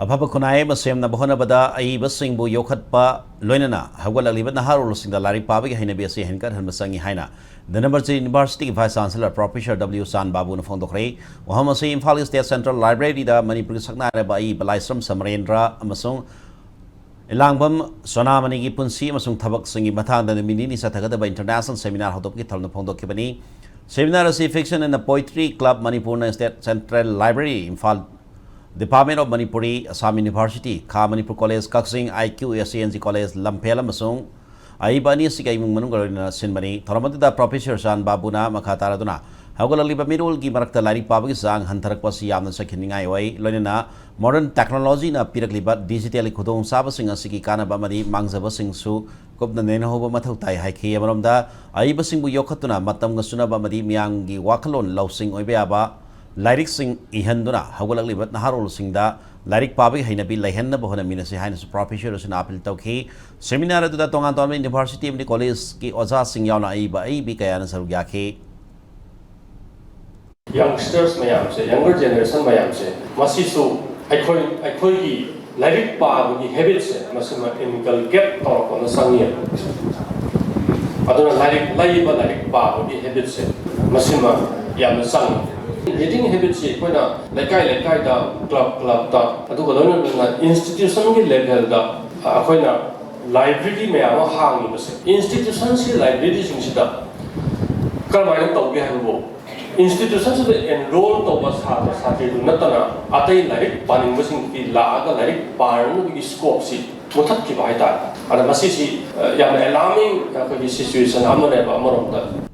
अफब खुनाए सेमना बहोनबदा अईबसिंगबु योखत्पा लोइनना हगवललिबा नहारोलसिंगदा लारिक पाबगी हैनबी असे हेनकर हनमसंगी हाइना the number 3 university की vice chancellor professor W सान बाबू न फोंदोखरे वहम असे इम्फाल स्टेट सेंट्रल लाइब्रेरी दा मणिपुर सकनारबा आई बलाइसम समरेंद्र अमसुंग इलांगबम सोनामनी की पुंसी अमसुंग थबक सिंगी Mathang the मिनिनी सथगदबा international seminar हौदोकी थलन फोंदोखिबनी seminar असे fiction and poetry club Manipur state central library Imphal Department of Manipuri, Assam University, Kha Manipur College, Kaksing, IQSCNG College, Lampela Masung, Aibani Sikai Munungarina Sinbani, Thoramada Professor San Babuna, Makataraduna, Hagolali Bamirul, Gimarakta Lari Pabik Sang, Hantarakwas Yam, the second way, Lonina, modern technology na Pirakli, but digitally Kudong Sabasing, Siki Kana Bamadi, Mangzabasing Su, Kop the Nenhova Matutai, Haiki Amramda, Aibasing Yokatuna, Matam Gasuna Bamadi, Miangi, Wakalon, Lausing Obeaba. Lairik Singh इहंदुना हगलगलिबत नहारोल सिंहदा लाइरिक पाबी हैनबी लैहन्न बहन मिनसे हाइनस प्रोफेसर सुना अपील तौखी सेमिनार अदुदा तोंगान तोंगान यूनिवर्सिटी एमडी कॉलेज की ओजा सिंह यावना आई कयान सरुक याखे यंगस्टर्स मयाम से यंगर जनरेशन मयाम से मसीसु अखोई की लाइरिक पाबगी हैबिट से मसमा इनकलकेट तौरकोन संगिय अदुना लाइरिक पाबगी हैबिट से मसिमा याम संग reading habit se koina lekai da club da aduga loina institution ki level da koina library me ama hangi base institution si library sing si da kalmaina tawge haibo institution se enroll to ba sa du natana atai like paning basing ki la ga like parnu ki scope si muthak ki bai ta ada masi si yam alarming ko situation amane ba amarom da